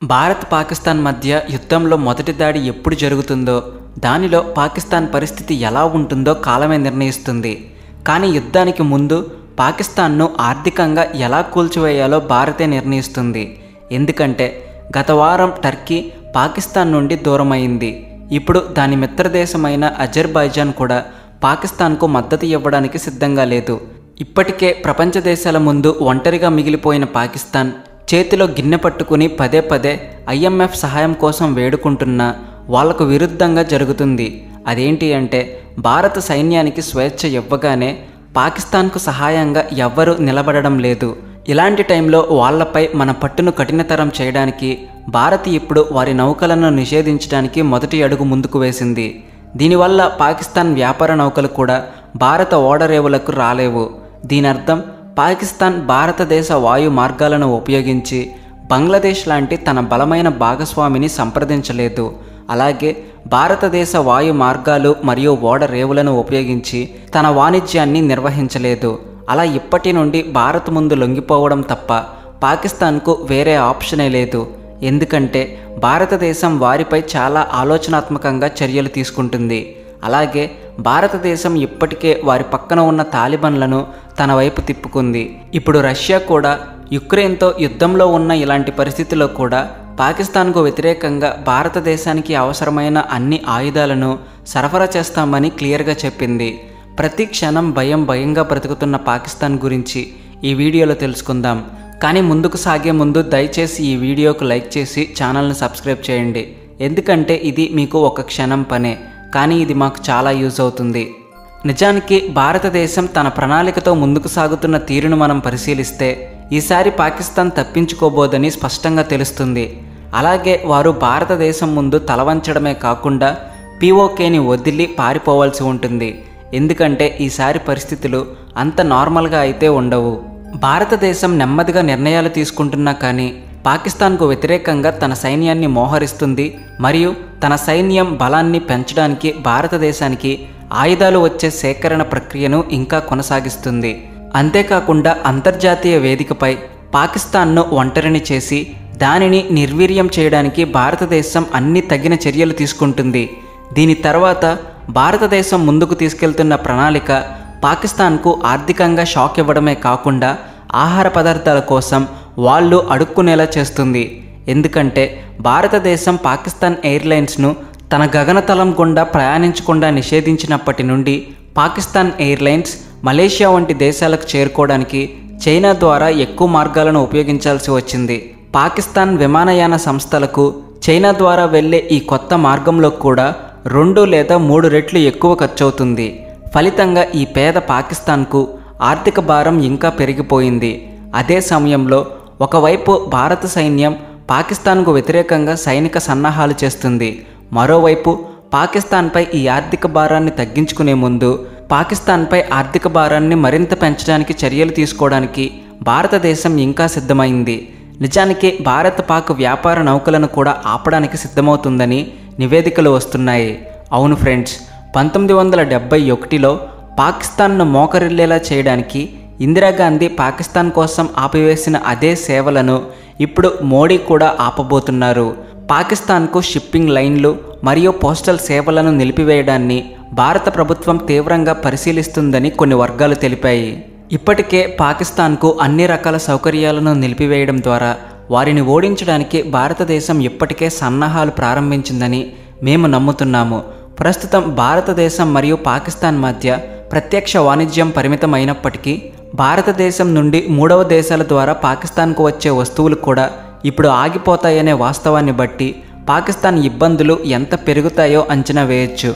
భారత్ పాకిస్తాన్ మధ్య యుద్ధంలో మొదటి దాడి ఎప్పుడు జరుగుతుందో, దానిలో పాకిస్తాన్ పరిస్థితి ఎలా ఉంటుందో కాలమే నిర్ణయిస్తుంది. కానీ యుద్ధానికి ముందు పాకిస్తాన్ను ఆర్థికంగా ఎలా కూల్చివేయాలో భారతే నిర్ణయిస్తుంది. ఎందుకంటే గత వారం టర్కీ పాకిస్తాన్ నుండి దూరమైంది. ఇప్పుడు దాని మిత్రదేశమైన అజర్బైజాన్ కూడా పాకిస్తాన్కు మద్దతు ఇవ్వడానికి సిద్ధంగా లేదు. ఇప్పటికే ప్రపంచ దేశాల ముందు ఒంటరిగా మిగిలిపోయిన పాకిస్తాన్ చేతిలో గిన్నె పట్టుకుని పదే పదే IMF సహాయం కోసం వేడుకుంటున్నా వాళ్లకు విరుద్ధంగా జరుగుతుంది. అదేంటి అంటే భారత సైన్యానికి స్వేచ్ఛ ఇవ్వగానే పాకిస్తాన్కు సహాయంగా ఎవ్వరూ నిలబడడం లేదు. ఇలాంటి టైంలో వాళ్లపై మన పట్టును కఠినతరం చేయడానికి భారత్ ఇప్పుడు వారి నౌకలను నిషేధించడానికి మొదటి అడుగు ముందుకు వేసింది. దీనివల్ల పాకిస్తాన్ వ్యాపార నౌకలు కూడా భారత ఓడరేవులకు రాలేవు. దీనర్థం పాకిస్తాన్ భారతదేశ వాయు మార్గాలను ఉపయోగించి బంగ్లాదేశ్ లాంటి తన బలమైన భాగస్వామిని సంప్రదించలేదు. అలాగే భారతదేశ వాయు మార్గాలు మరియు ఓడరేవులను ఉపయోగించి తన వాణిజ్యాన్ని నిర్వహించలేదు. అలా ఇప్పటి నుండి భారత్ ముందు లొంగిపోవడం తప్ప పాకిస్తాన్కు వేరే ఆప్షనే లేదు. ఎందుకంటే భారతదేశం వారిపై చాలా ఆలోచనాత్మకంగా చర్యలు తీసుకుంటుంది. అలాగే భారతదేశం ఇప్పటికే వారి పక్కన ఉన్న తాలిబాన్లను తన వైపు తిప్పుకుంది. ఇప్పుడు రష్యా కూడా యుక్రెయిన్తో యుద్ధంలో ఉన్న ఇలాంటి పరిస్థితిలో కూడా పాకిస్తాన్కు వ్యతిరేకంగా భారతదేశానికి అవసరమైన అన్ని ఆయుధాలను సరఫరా చేస్తామని క్లియర్గా చెప్పింది. ప్రతి క్షణం భయంగా బ్రతుకుతున్న పాకిస్తాన్ గురించి ఈ వీడియోలో తెలుసుకుందాం. కానీ ముందుకు సాగే ముందు దయచేసి ఈ వీడియోకు లైక్ చేసి ఛానల్ని సబ్స్క్రైబ్ చేయండి. ఎందుకంటే ఇది మీకు ఒక క్షణం పనే, కానీ ఇది మాకు చాలా యూజ్ అవుతుంది. నిజానికి భారతదేశం తన ప్రణాళికతో ముందుకు సాగుతున్న తీరును మనం పరిశీలిస్తే ఈసారి పాకిస్తాన్ తప్పించుకోబోదని స్పష్టంగా తెలుస్తుంది. అలాగే వారు భారతదేశం ముందు తలవంచడమే కాకుండా POKని వదిలి పారిపోవాల్సి ఉంటుంది. ఎందుకంటే ఈసారి పరిస్థితులు అంత నార్మల్గా అయితే ఉండవు. భారతదేశం నెమ్మదిగా నిర్ణయాలు తీసుకుంటున్నా కానీ పాకిస్తాన్కు వ్యతిరేకంగా తన సైన్యాన్ని మోహరిస్తుంది మరియు తన సైన్యం బలాన్ని పెంచడానికి భారతదేశానికి ఆయుధాలు వచ్చే సేకరణ ప్రక్రియను ఇంకా కొనసాగిస్తుంది. అంతేకాకుండా అంతర్జాతీయ వేదికపై పాకిస్తాన్ను ఒంటరిని చేసి దానిని నిర్వీర్యం చేయడానికి భారతదేశం అన్ని తగిన చర్యలు తీసుకుంటుంది. దీని తర్వాత భారతదేశం ముందుకు తీసుకెళ్తున్న ప్రణాళిక పాకిస్తాన్కు ఆర్థికంగా షాక్ ఇవ్వడమే కాకుండా ఆహార పదార్థాల కోసం వాళ్ళు అడుక్కునేలా చేస్తుంది. ఎందుకంటే భారతదేశం పాకిస్తాన్ ఎయిర్లైన్స్ను తన గగనతలం గుండా ప్రయాణించకుండా నిషేధించినప్పటి నుండి పాకిస్తాన్ ఎయిర్లైన్స్ మలేషియా వంటి దేశాలకు చేరుకోవడానికి చైనా ద్వారా ఎక్కువ మార్గాలను ఉపయోగించాల్సి వచ్చింది. పాకిస్తాన్ విమానయాన సంస్థలకు చైనా ద్వారా వెళ్లే ఈ కొత్త మార్గంలో కూడా 2 లేదా 3 రెట్లు ఎక్కువ ఖర్చవుతుంది. ఫలితంగా ఈ పేద పాకిస్తాన్కు ఆర్థిక భారం ఇంకా పెరిగిపోయింది. అదే సమయంలో ఒకవైపు భారత సైన్యం పాకిస్తాన్కు వ్యతిరేకంగా సైనిక సన్నాహాలు చేస్తుంది. మరోవైపు పాకిస్తాన్పై ఈ ఆర్థిక భారాన్ని తగ్గించుకునే ముందు పాకిస్తాన్పై ఆర్థిక భారాన్ని మరింత పెంచడానికి చర్యలు తీసుకోవడానికి భారతదేశం ఇంకా సిద్ధమైంది. నిజానికి భారత్ పాక్ వ్యాపార నౌకలను కూడా ఆపడానికి సిద్ధమవుతుందని నివేదికలు వస్తున్నాయి. అవును ఫ్రెండ్స్, 1971లో పాకిస్తాన్ను మోకరిల్లేలా చేయడానికి ఇందిరాగాంధీ పాకిస్తాన్ కోసం ఆపివేసిన అదే సేవలను ఇప్పుడు మోడీ కూడా ఆపబోతున్నారు. పాకిస్తాన్కు షిప్పింగ్ లైన్లు మరియు పోస్టల్ సేవలను నిలిపివేయడాన్ని భారత ప్రభుత్వం తీవ్రంగా పరిశీలిస్తుందని కొన్ని వర్గాలు తెలిపాయి. ఇప్పటికే పాకిస్తాన్కు అన్ని రకాల సౌకర్యాలను నిలిపివేయడం ద్వారా వారిని ఓడించడానికి భారతదేశం ఇప్పటికే సన్నాహాలు ప్రారంభించిందని మేము నమ్ముతున్నాము. ప్రస్తుతం భారతదేశం మరియు పాకిస్తాన్ మధ్య ప్రత్యక్ష వాణిజ్యం పరిమితమైనప్పటికీ భారతదేశం నుండి 3వ దేశాల ద్వారా పాకిస్తాన్కు వచ్చే వస్తువులు కూడా ఇప్పుడు ఆగిపోతాయనే వాస్తవాన్ని బట్టి పాకిస్తాన్ ఇబ్బందులు ఎంత పెరుగుతాయో అంచనా వేయొచ్చు.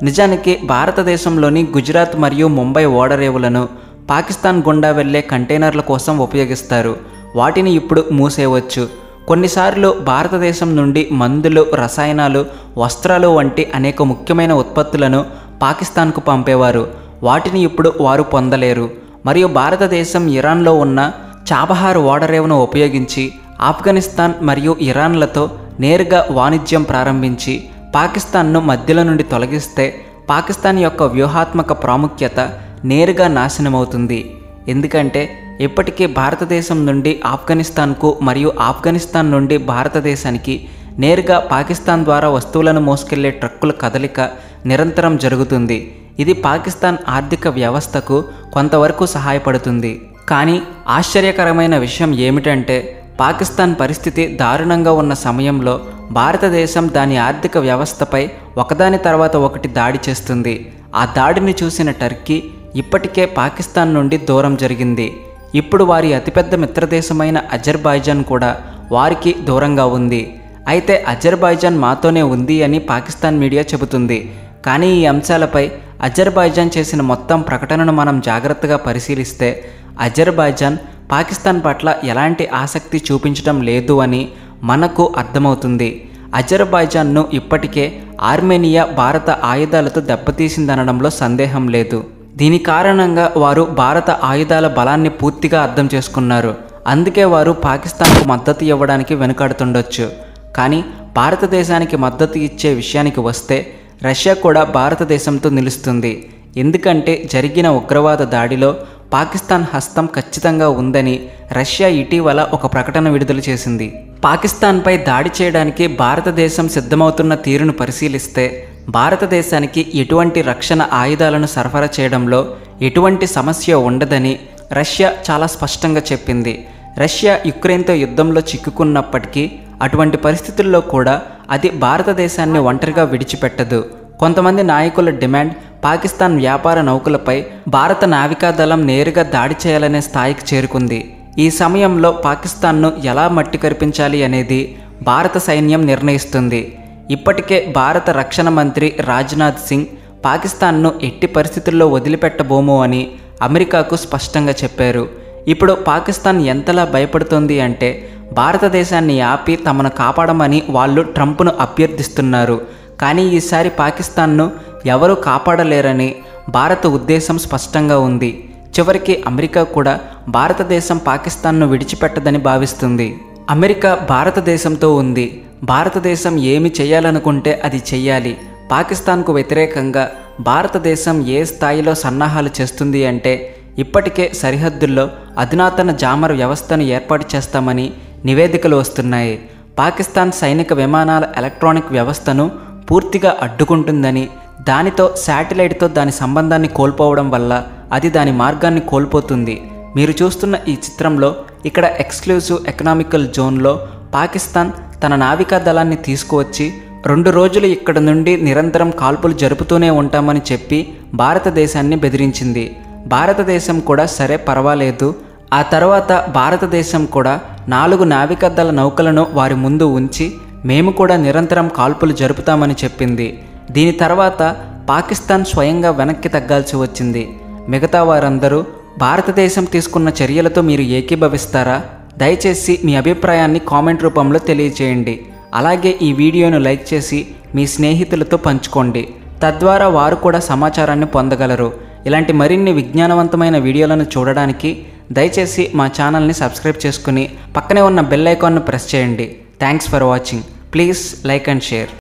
నిజానికి భారతదేశంలోని గుజరాత్ మరియు ముంబై ఓడరేవులను పాకిస్తాన్ గుండా వెళ్లే కంటైనర్ల కోసం ఉపయోగిస్తారు. వాటిని ఇప్పుడు మూసేయవచ్చు. కొన్నిసార్లు భారతదేశం నుండి మందులు, రసాయనాలు, వస్త్రాలు వంటి అనేక ముఖ్యమైన ఉత్పత్తులను పాకిస్తాన్కు పంపేవారు. వాటిని ఇప్పుడు వారు పొందలేరు. మరియు భారతదేశం ఇరాన్లో ఉన్న చాబహార్ ఓడరేవును ఉపయోగించి ఆఫ్ఘనిస్తాన్ మరియు ఇరాన్లతో నేరుగా వాణిజ్యం ప్రారంభించి పాకిస్తాన్ను మధ్యలో నుండి తొలగిస్తే పాకిస్తాన్ యొక్క వ్యూహాత్మక ప్రాముఖ్యత నేరుగా నాశనమవుతుంది. ఎందుకంటే ఇప్పటికే భారతదేశం నుండి ఆఫ్ఘనిస్తాన్కు మరియు ఆఫ్ఘనిస్తాన్ నుండి భారతదేశానికి నేరుగా పాకిస్తాన్ ద్వారా వస్తువులను మోసుకెళ్లే ట్రక్కుల కదలిక నిరంతరం జరుగుతుంది. ఇది పాకిస్తాన్ ఆర్థిక వ్యవస్థకు కొంతవరకు సహాయపడుతుంది. కానీ ఆశ్చర్యకరమైన విషయం ఏమిటంటే పాకిస్తాన్ పరిస్థితి దారుణంగా ఉన్న సమయంలో భారతదేశం దాని ఆర్థిక వ్యవస్థపై ఒకదాని తర్వాత ఒకటి దాడి చేస్తుంది. ఆ దాడిని చూసిన టర్కీ ఇప్పటికే పాకిస్తాన్ నుండి దూరం జరిగింది. ఇప్పుడు వారి అతిపెద్ద మిత్రదేశమైన అజర్బైజాన్ కూడా వారికి దూరంగా ఉంది. అయితే అజర్బైజాన్ మాతోనే ఉంది అని పాకిస్తాన్ మీడియా చెబుతుంది. కానీ ఈ అంశాలపై అజర్బైజాన్ చేసిన మొత్తం ప్రకటనను మనం జాగ్రత్తగా పరిశీలిస్తే అజర్బైజాన్ పాకిస్తాన్ పట్ల ఎలాంటి ఆసక్తి చూపించడం లేదు అని మనకు అర్థమవుతుంది. అజర్బైజాన్ను ఇప్పటికే ఆర్మేనియా భారత ఆయుధాలతో దెబ్బతీసిందనడంలో సందేహం లేదు. దీని కారణంగా వారు భారత ఆయుధాల బలాన్ని పూర్తిగా అర్థం చేసుకున్నారు. అందుకే వారు పాకిస్తాన్కు మద్దతు ఇవ్వడానికి వెనుకాడుతుండొచ్చు. కానీ భారతదేశానికి మద్దతు ఇచ్చే విషయానికి వస్తే రష్యా కూడా భారతదేశంతో నిలుస్తుంది. ఎందుకంటే జరిగిన ఉగ్రవాద దాడిలో పాకిస్తాన్ హస్తం ఖచ్చితంగా ఉందని రష్యా ఇటీవల ఒక ప్రకటన విడుదల చేసింది. పాకిస్తాన్పై దాడి చేయడానికి భారతదేశం సిద్ధమవుతున్న తీరును పరిశీలిస్తే భారతదేశానికి ఎటువంటి రక్షణ ఆయుధాలను సరఫరా చేయడంలో ఎటువంటి సమస్య ఉండదని రష్యా చాలా స్పష్టంగా చెప్పింది. రష్యా యుక్రెయిన్తో యుద్ధంలో చిక్కుకున్నప్పటికీ అటువంటి పరిస్థితుల్లో కూడా అది భారతదేశాన్ని ఒంటరిగా విడిచిపెట్టదు. కొంతమంది నాయకుల డిమాండ్ పాకిస్తాన్ వ్యాపార నౌకలపై భారత నావికాదళం నేరుగా దాడి చేయాలనే స్థాయికి చేరుకుంది. ఈ సమయంలో పాకిస్తాన్ను ఎలా మట్టి కరిపించాలి అనేది భారత సైన్యం నిర్ణయిస్తుంది. ఇప్పటికే భారత రక్షణ మంత్రి రాజ్నాథ్ సింగ్ పాకిస్తాన్ను ఎట్టి పరిస్థితుల్లో వదిలిపెట్టబోము అని అమెరికాకు స్పష్టంగా చెప్పారు. ఇప్పుడు పాకిస్తాన్ ఎంతలా భయపడుతోంది అంటే భారతదేశాన్ని ఆపి తమను కాపాడమని వాళ్ళు ట్రంప్ను అభ్యర్థిస్తున్నారు. కానీ ఈసారి పాకిస్తాన్ను ఎవరూ కాపాడలేరని భారత ఉద్దేశం స్పష్టంగా ఉంది. చివరికి అమెరికా కూడా భారతదేశం పాకిస్తాన్ను విడిచిపెట్టదని భావిస్తుంది. అమెరికా భారతదేశంతో ఉంది. భారతదేశం ఏమి చేయాలనుకుంటే అది చెయ్యాలి. పాకిస్తాన్కు వ్యతిరేకంగా భారతదేశం ఏ స్థాయిలో సన్నాహాలు చేస్తుంది అంటే ఇప్పటికే సరిహద్దుల్లో అధునాతన జామర్ వ్యవస్థను ఏర్పాటు చేస్తామని నివేదికలు వస్తున్నాయి. పాకిస్తాన్ సైనిక విమానాల ఎలక్ట్రానిక్ వ్యవస్థను పూర్తిగా అడ్డుకుంటుందని, దానితో శాటిలైట్తో దాని సంబంధాన్ని కోల్పోవడం వల్ల అది దాని మార్గాన్ని కోల్పోతుంది. మీరు చూస్తున్న ఈ చిత్రంలో ఇక్కడ ఎక్స్క్లూజివ్ ఎకనామికల్ జోన్లో పాకిస్తాన్ తన నావికా దళాన్ని తీసుకువచ్చి 2 రోజులు ఇక్కడ నుండి నిరంతరం కాల్పులు జరుపుతూనే ఉంటామని చెప్పి భారతదేశాన్ని బెదిరించింది. భారతదేశం కూడా సరే పర్వాలేదు, ఆ తర్వాత భారతదేశం కూడా 4 నావికాదళ నౌకలను వారి ముందు ఉంచి మేము కూడా నిరంతరం కాల్పులు జరుపుతామని చెప్పింది. దీని తర్వాత పాకిస్తాన్ స్వయంగా వెనక్కి తగ్గాల్సి వచ్చింది. మిగతా వారందరూ భారతదేశం తీసుకున్న చర్యలతో మీరు ఏకీభవిస్తారా? దయచేసి మీ అభిప్రాయాన్ని కామెంట్ రూపంలో తెలియజేయండి. అలాగే ఈ వీడియోను లైక్ చేసి మీ స్నేహితులతో పంచుకోండి. తద్వారా వారు కూడా సమాచారాన్ని పొందగలరు. ఇలాంటి మరిన్ని విజ్ఞానవంతమైన వీడియోలను చూడడానికి దయచేసి మా ఛానల్ని సబ్స్క్రైబ్ చేసుకుని పక్కనే ఉన్న బెల్ ఐకాన్ను ప్రెస్ చేయండి. Thanks for watching. Please like and share.